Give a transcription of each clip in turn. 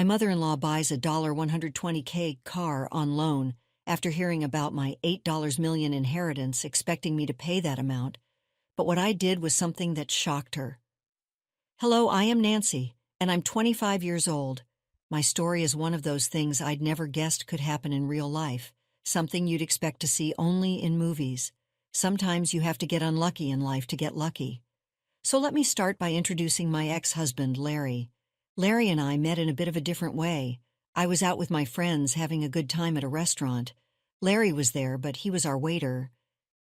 My mother-in-law buys a $120K car on loan after hearing about my $8 million inheritance, expecting me to pay that amount. But what I did was something that shocked her. Hello, I am Nancy, and I'm 25 years old. My story is one of those things I'd never guessed could happen in real life, something you'd expect to see only in movies. Sometimes you have to get unlucky in life to get lucky. So let me start by introducing my ex-husband, Larry. Larry and I met in a bit of a different way. I was out with my friends having a good time at a restaurant. Larry was there, but he was our waiter.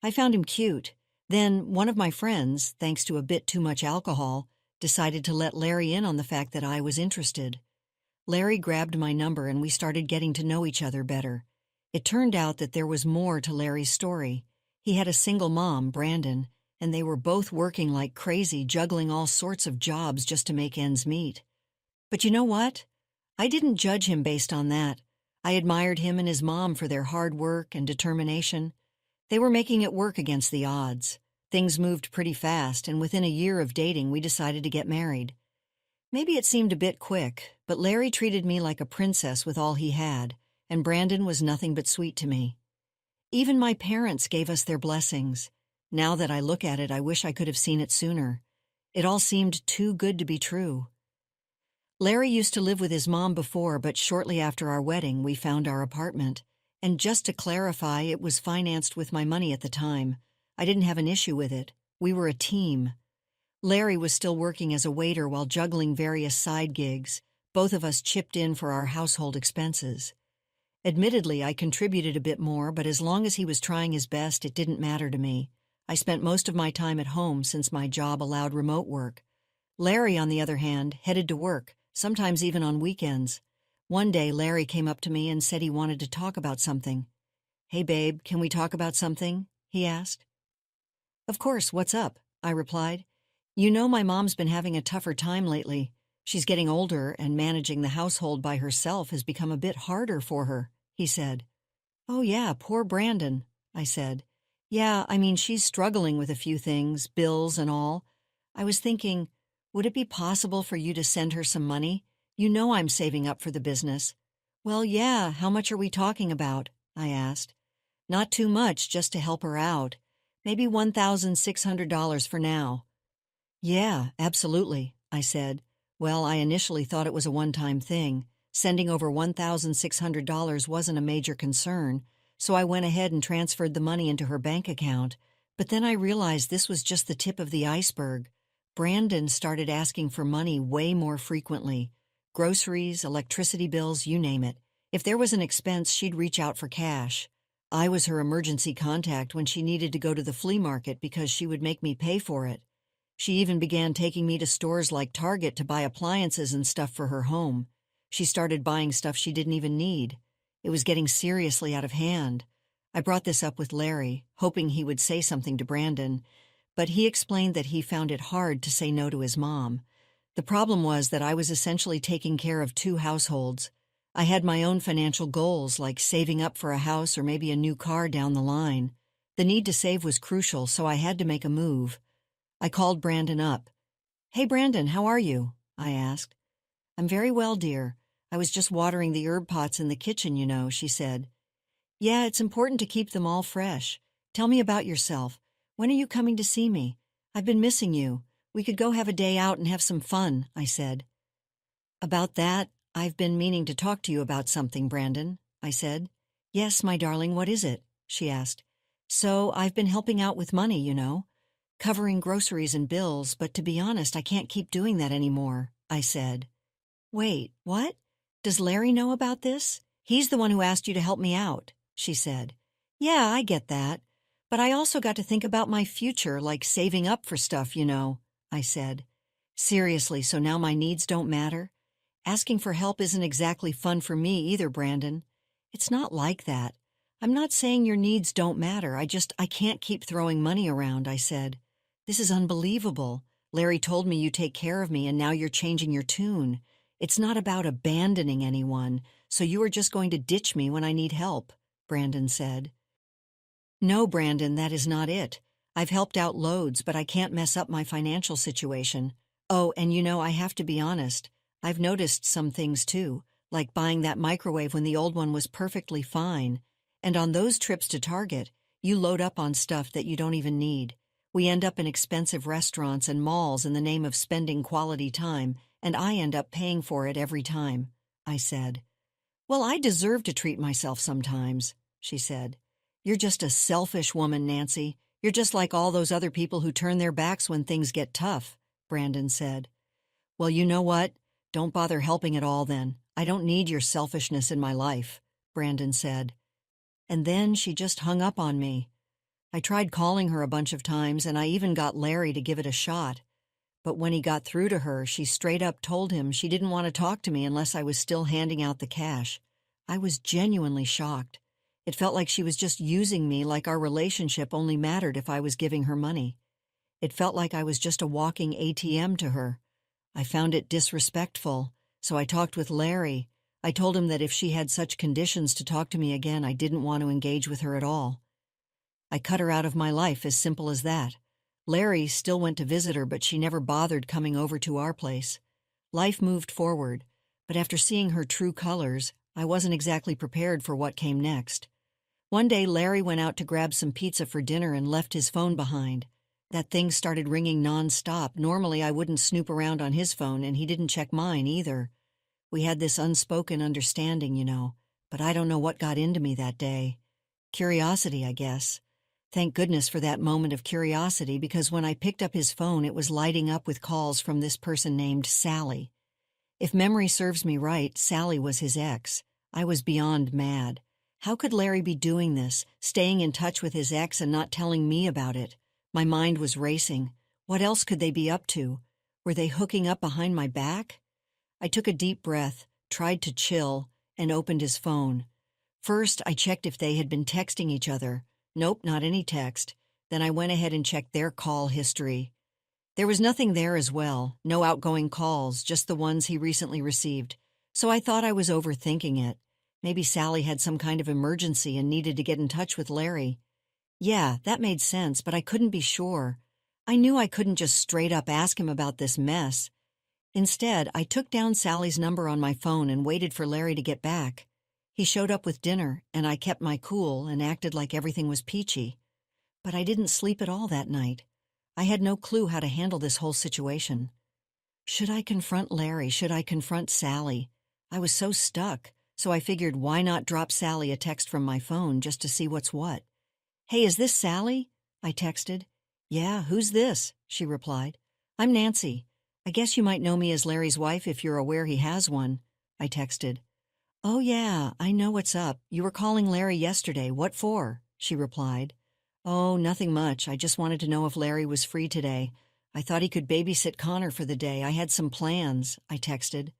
I found him cute. Then one of my friends, thanks to a bit too much alcohol, decided to let Larry in on the fact that I was interested. Larry grabbed my number and we started getting to know each other better. It turned out that there was more to Larry's story. He had a single mom, Brandon, and they were both working like crazy, juggling all sorts of jobs just to make ends meet. But you know what? I didn't judge him based on that. I admired him and his mom for their hard work and determination. They were making it work against the odds. Things moved pretty fast, and within a year of dating, we decided to get married. Maybe it seemed a bit quick, but Larry treated me like a princess with all he had, and Brandon was nothing but sweet to me. Even my parents gave us their blessings. Now that I look at it, I wish I could have seen it sooner. It all seemed too good to be true. Larry used to live with his mom before, but shortly after our wedding, we found our apartment. And just to clarify, it was financed with my money at the time. I didn't have an issue with it. We were a team. Larry was still working as a waiter while juggling various side gigs. Both of us chipped in for our household expenses. Admittedly, I contributed a bit more, but as long as he was trying his best, it didn't matter to me. I spent most of my time at home since my job allowed remote work. Larry, on the other hand, headed to work, sometimes even on weekends. One day, Larry came up to me and said he wanted to talk about something. "Hey, babe, can we talk about something?" he asked. "Of course, what's up?" I replied. "You know my mom's been having a tougher time lately. She's getting older, and managing the household by herself has become a bit harder for her," he said. "Oh yeah, poor Brandon," I said. "Yeah, I mean, she's struggling with a few things, bills and all. I was thinking, would it be possible for you to send her some money? You know I'm saving up for the business." "Well, yeah, how much are we talking about?" I asked. "Not too much, just to help her out. Maybe $1,600 for now." "Yeah, absolutely," I said. Well, I initially thought it was a one-time thing. Sending over $1,600 wasn't a major concern, so I went ahead and transferred the money into her bank account. But then I realized this was just the tip of the iceberg. Brandon started asking for money way more frequently. Groceries, electricity bills, you name it. If there was an expense, she'd reach out for cash. I was her emergency contact when she needed to go to the flea market because she would make me pay for it. She even began taking me to stores like Target to buy appliances and stuff for her home. She started buying stuff she didn't even need. It was getting seriously out of hand. I brought this up with Larry, hoping he would say something to Brandon, but he explained that he found it hard to say no to his mom. The problem was that I was essentially taking care of two households. I had my own financial goals, like saving up for a house or maybe a new car down the line. The need to save was crucial, so I had to make a move. I called Brandon up. "Hey, Brandon, how are you?" I asked. "I'm very well, dear. I was just watering the herb pots in the kitchen, you know," she said. "Yeah, it's important to keep them all fresh. Tell me about yourself. When are you coming to see me? I've been missing you. We could go have a day out and have some fun," I said. "About that, I've been meaning to talk to you about something, Brandon," I said. "Yes, my darling, what is it?" she asked. "So, I've been helping out with money, you know. Covering groceries and bills, but to be honest, I can't keep doing that anymore," I said. "Wait, what? Does Larry know about this? He's the one who asked you to help me out," she said. "Yeah, I get that. But I also got to think about my future, like saving up for stuff, you know," I said. "Seriously, so now my needs don't matter? Asking for help isn't exactly fun for me either, Brandon. It's not like that. I'm not saying your needs don't matter. I can't keep throwing money around," I said. "This is unbelievable. Larry told me you take care of me and now you're changing your tune. It's not about abandoning anyone, so you are just going to ditch me when I need help," Brandon said. "No, Brandon, that is not it. I've helped out loads, but I can't mess up my financial situation. Oh, and you know, I have to be honest. I've noticed some things too. like buying that microwave when the old one was perfectly fine. And on those trips to Target, you load up on stuff that you don't even need. We end up in expensive restaurants and malls in the name of spending quality time, and I end up paying for it every time, I said. Well, I deserve to treat myself sometimes, she said. You're just a selfish woman, Nancy. You're just like all those other people who turn their backs when things get tough, Brandon said. Well, you know what? Don't bother helping at all then. I don't need your selfishness in my life, Brandon said. And then she just hung up on me. I tried calling her a bunch of times, and I even got Larry to give it a shot. But when he got through to her, she straight up told him she didn't want to talk to me unless I was still handing out the cash. I was genuinely shocked. It felt like she was just using me, like our relationship only mattered if I was giving her money. It felt like I was just a walking ATM to her. I found it disrespectful, so I talked with Larry. I told him that if she had such conditions to talk to me again, I didn't want to engage with her at all. I cut her out of my life, as simple as that. Larry still went to visit her, but she never bothered coming over to our place. Life moved forward, but after seeing her true colors, I wasn't exactly prepared for what came next. One day, Larry went out to grab some pizza for dinner and left his phone behind. That thing started ringing nonstop. Normally, I wouldn't snoop around on his phone, and he didn't check mine either. We had this unspoken understanding, but I don't know what got into me that day. Curiosity, I guess. Thank goodness for that moment of curiosity, because when I picked up his phone, it was lighting up with calls from this person named Sally. If memory serves me right, Sally was his ex. I was beyond mad. How could Larry be doing this, staying in touch with his ex and not telling me about it? My mind was racing. What else could they be up to? Were they hooking up behind my back? I took a deep breath, tried to chill, and opened his phone. First, I checked if they had been texting each other. Nope, not any text. Then I went ahead and checked their call history. There was nothing there as well, no outgoing calls, just the ones he recently received. So I thought I was overthinking it. Maybe Sally had some kind of emergency and needed to get in touch with Larry. Yeah, that made sense, but I couldn't be sure. I knew I couldn't just straight up ask him about this mess. Instead, I took down Sally's number on my phone and waited for Larry to get back. He showed up with dinner, and I kept my cool and acted like everything was peachy. But I didn't sleep at all that night. I had no clue how to handle this whole situation. Should I confront Larry? Should I confront Sally? I was so stuck, so I figured why not drop Sally a text from my phone just to see what's what. Hey, is this Sally? I texted. Yeah, who's this? She replied. I'm Nancy. I guess you might know me as Larry's wife if you're aware he has one, I texted. Oh yeah, I know what's up. You were calling Larry yesterday. What for? She replied. Oh, nothing much. I just wanted to know if Larry was free today. I thought he could babysit Connor for the day. I had some plans, I texted.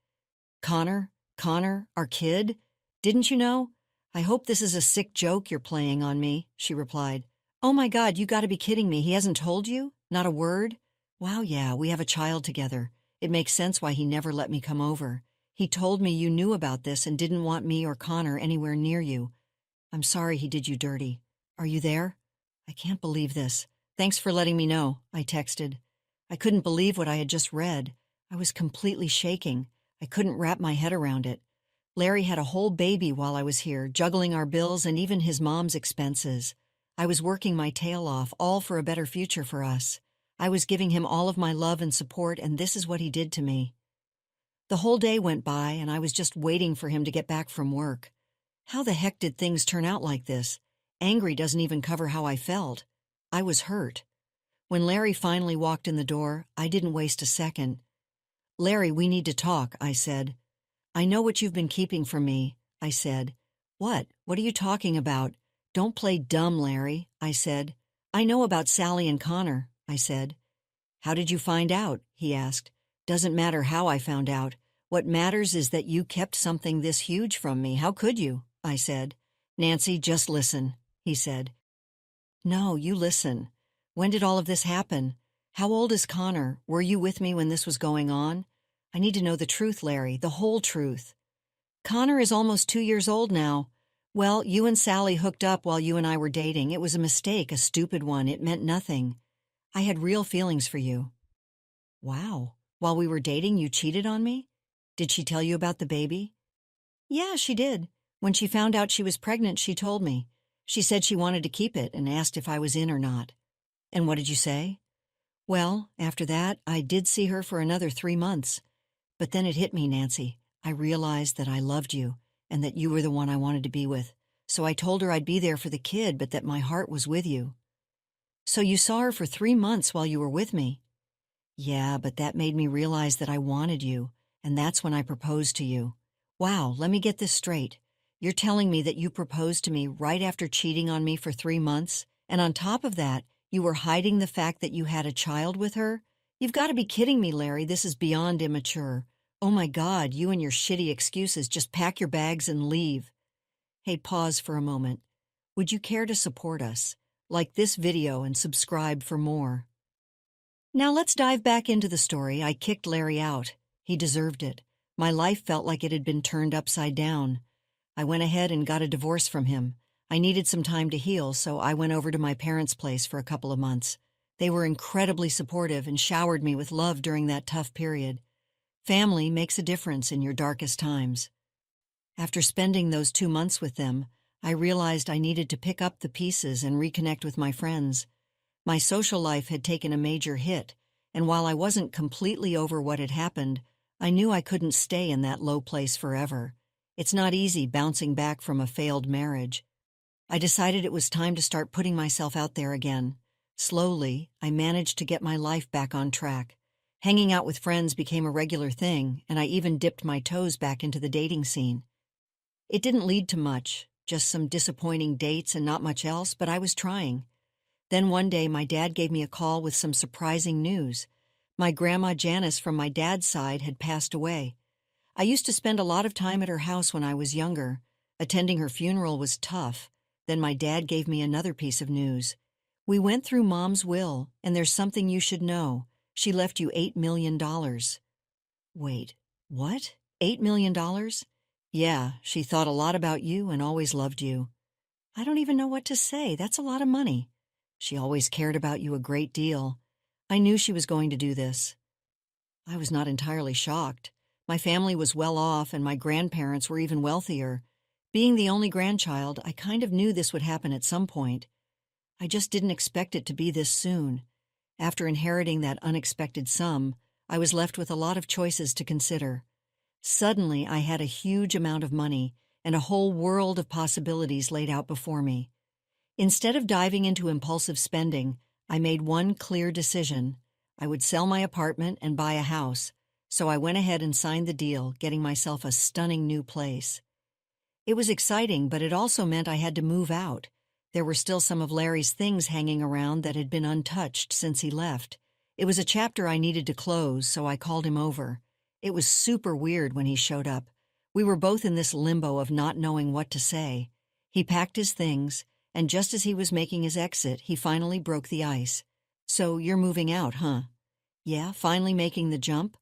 Connor? Connor? Our kid? Didn't you know? I hope this is a sick joke you're playing on me, she replied. Oh my God, you gotta be kidding me. He hasn't told you? Not a word? Wow, yeah, we have a child together. It makes sense why he never let me come over. He told me you knew about this and didn't want me or Connor anywhere near you. I'm sorry he did you dirty. Are you there? I can't believe this. Thanks for letting me know, I texted. I couldn't believe what I had just read. I was completely shaking. I couldn't wrap my head around it. Larry had a whole baby while I was here, juggling our bills and even his mom's expenses. I was working my tail off, all for a better future for us. I was giving him all of my love and support, and this is what he did to me. The whole day went by, and I was just waiting for him to get back from work. How the heck did things turn out like this? Angry doesn't even cover how I felt. I was hurt. When Larry finally walked in the door, I didn't waste a second. Larry, we need to talk, I said. I know what you've been keeping from me, I said. What? What are you talking about? Don't play dumb, Larry, I said. I know about Sally and Connor, I said. How did you find out? He asked. Doesn't matter how I found out. What matters is that you kept something this huge from me. How could you? I said. Nancy, just listen, he said. No, you listen. When did all of this happen? How old is Connor? Were you with me when this was going on? I need to know the truth, Larry, the whole truth. Connor is almost 2 years old now. Well, you and Sally hooked up while you and I were dating. It was a mistake, a stupid one. It meant nothing. I had real feelings for you. Wow. While we were dating, you cheated on me? Did she tell you about the baby? Yeah, she did. When she found out she was pregnant, she told me. She said she wanted to keep it and asked if I was in or not. And what did you say? Well, after that, I did see her for another 3 months. But then it hit me, Nancy. I realized that I loved you and that you were the one I wanted to be with. So I told her I'd be there for the kid, but that my heart was with you. So you saw her for 3 months while you were with me? Yeah, but that made me realize that I wanted you, and that's when I proposed to you. Wow, let me get this straight. You're telling me that you proposed to me right after cheating on me for 3 months, and on top of that, you were hiding the fact that you had a child with her? You've got to be kidding me, Larry. This is beyond immature. Oh my God, you and your shitty excuses. Just pack your bags and leave. Hey, pause for a moment. Would you care to support us? Like this video and subscribe for more. Now let's dive back into the story. I kicked Larry out. He deserved it. My life felt like it had been turned upside down. I went ahead and got a divorce from him. I needed some time to heal, so I went over to my parents' place for a couple of months. They were incredibly supportive and showered me with love during that tough period. Family makes a difference in your darkest times. After spending those 2 months with them, I realized I needed to pick up the pieces and reconnect with my friends. My social life had taken a major hit, and while I wasn't completely over what had happened, I knew I couldn't stay in that low place forever. It's not easy bouncing back from a failed marriage. I decided it was time to start putting myself out there again. Slowly, I managed to get my life back on track. Hanging out with friends became a regular thing, and I even dipped my toes back into the dating scene. It didn't lead to much, just some disappointing dates and not much else, but I was trying. Then one day my dad gave me a call with some surprising news. My grandma Janice from my dad's side had passed away. I used to spend a lot of time at her house when I was younger. Attending her funeral was tough. Then my dad gave me another piece of news. We went through Mom's will, and there's something you should know. She left you $8 million. Wait, what? $8 million? Yeah, she thought a lot about you and always loved you. I don't even know what to say. That's a lot of money. She always cared about you a great deal. I knew she was going to do this. I was not entirely shocked. My family was well off, and my grandparents were even wealthier. Being the only grandchild, I kind of knew this would happen at some point. I just didn't expect it to be this soon. After inheriting that unexpected sum, I was left with a lot of choices to consider. Suddenly, I had a huge amount of money and a whole world of possibilities laid out before me. Instead of diving into impulsive spending, I made one clear decision. I would sell my apartment and buy a house. So I went ahead and signed the deal, getting myself a stunning new place. It was exciting, but it also meant I had to move out. There were still some of Larry's things hanging around that had been untouched since he left. It was a chapter I needed to close, so I called him over. It was super weird when he showed up. We were both in this limbo of not knowing what to say. He packed his things, and just as he was making his exit, he finally broke the ice. So you're moving out, huh? Yeah, finally making the jump?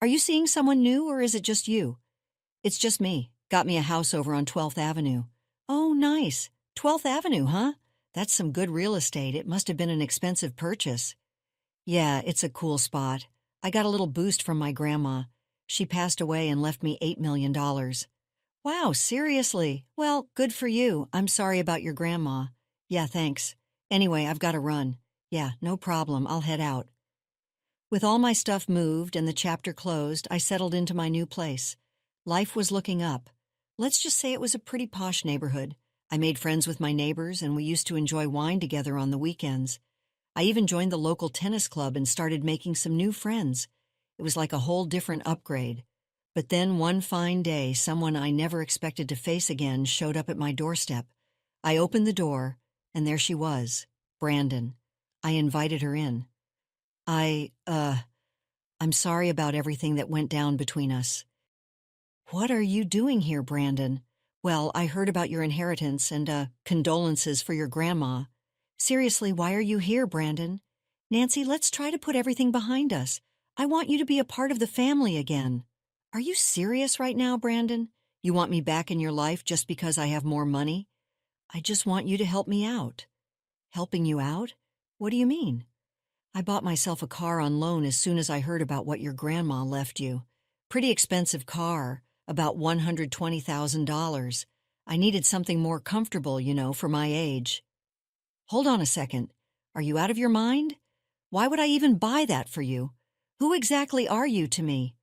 Are you seeing someone new, or is it just you? It's just me. Got me a house over on 12th Avenue. Oh, nice. 12th Avenue, huh? That's some good real estate. It must have been an expensive purchase. Yeah, it's a cool spot. I got a little boost from my grandma. She passed away and left me $8 million. Wow, seriously? Well, good for you. I'm sorry about your grandma. Yeah, thanks. Anyway, I've got to run. Yeah, no problem. I'll head out. With all my stuff moved and the chapter closed, I settled into my new place. Life was looking up. Let's just say it was a pretty posh neighborhood. I made friends with my neighbors, and we used to enjoy wine together on the weekends. I even joined the local tennis club and started making some new friends. It was like a whole different upgrade. But then one fine day, someone I never expected to face again showed up at my doorstep. I opened the door, and there she was, Brandon. I invited her in. I'm sorry about everything that went down between us. What are you doing here, Brandon? Well, I heard about your inheritance and, condolences for your grandma. Seriously, why are you here, Brandon? Nancy, let's try to put everything behind us. I want you to be a part of the family again. Are you serious right now, Brandon? You want me back in your life just because I have more money? I just want you to help me out. Helping you out? What do you mean? I bought myself a car on loan as soon as I heard about what your grandma left you. Pretty expensive car. about $120,000. I needed something more comfortable, for my age. Hold on a second. Are you out of your mind? Why would I even buy that for you? Who exactly are you to me?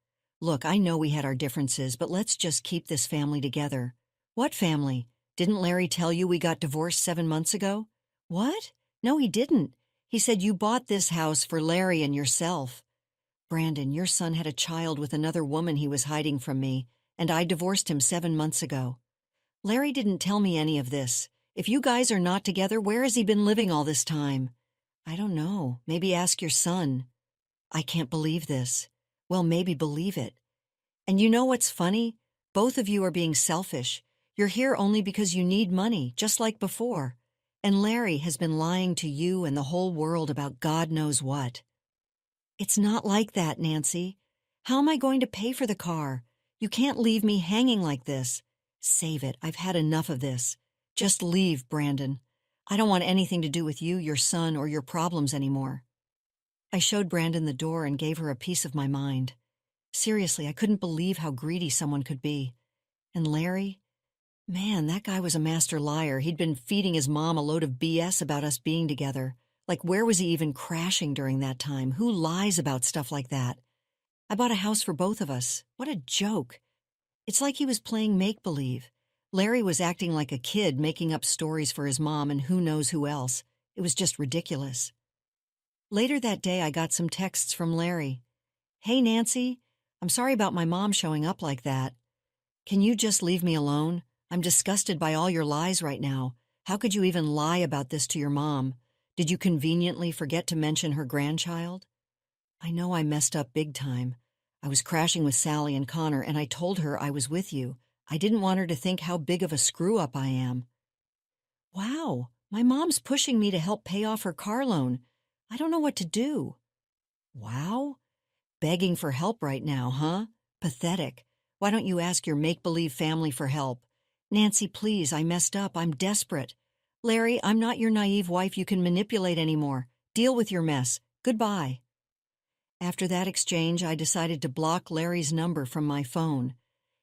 Look, I know we had our differences, but let's just keep this family together. What family? Didn't Larry tell you we got divorced 7 months ago? What? No, he didn't. He said you bought this house for Larry and yourself. Brandon, your son had a child with another woman he was hiding from me, and I divorced him 7 months ago. Larry didn't tell me any of this. If you guys are not together, where has he been living all this time? I don't know. Maybe ask your son. I can't believe this. Well, maybe believe it. And you know what's funny? Both of you are being selfish. You're here only because you need money, just like before. And Larry has been lying to you and the whole world about God knows what. It's not like that, Nancy. How am I going to pay for the car? You can't leave me hanging like this. Save it. I've had enough of this. Just leave, Brandon. I don't want anything to do with you, your son, or your problems anymore. I showed Brandon the door and gave her a piece of my mind. Seriously, I couldn't believe how greedy someone could be. And Larry? Man, that guy was a master liar. He'd been feeding his mom a load of BS about us being together. Like, where was he even crashing during that time? Who lies about stuff like that? I bought a house for both of us. What a joke. It's like he was playing make-believe. Larry was acting like a kid, making up stories for his mom and who knows who else. It was just ridiculous. Later that day, I got some texts from Larry. Hey, Nancy, I'm sorry about my mom showing up like that. Can you just leave me alone? I'm disgusted by all your lies right now. How could you even lie about this to your mom? Did you conveniently forget to mention her grandchild? I know I messed up big time. I was crashing with Sally and Connor, and I told her I was with you. I didn't want her to think how big of a screw-up I am. Wow, my mom's pushing me to help pay off her car loan. I don't know what to do. Wow? Begging for help right now, huh? Pathetic. Why don't you ask your make-believe family for help? Nancy, please, I messed up. I'm desperate. Larry, I'm not your naive wife you can manipulate anymore. Deal with your mess. Goodbye. After that exchange, I decided to block Larry's number from my phone.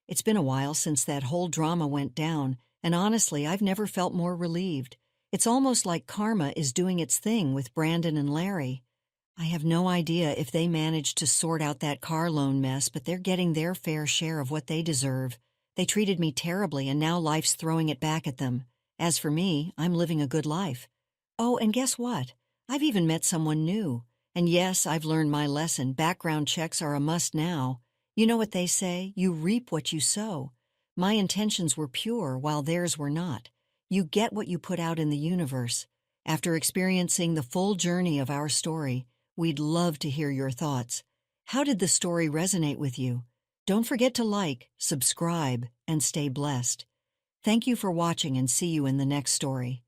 It's been a while since that whole drama went down, and honestly, I've never felt more relieved. It's almost like karma is doing its thing with Brandon and Larry. I have no idea if they managed to sort out that car loan mess, but they're getting their fair share of what they deserve. They treated me terribly, and now life's throwing it back at them. As for me, I'm living a good life. Oh, and guess what? I've even met someone new. And yes, I've learned my lesson. Background checks are a must now. You know what they say? You reap what you sow. My intentions were pure, while theirs were not. You get what you put out in the universe. After experiencing the full journey of our story, we'd love to hear your thoughts. How did the story resonate with you? Don't forget to like, subscribe, and stay blessed. Thank you for watching, and see you in the next story.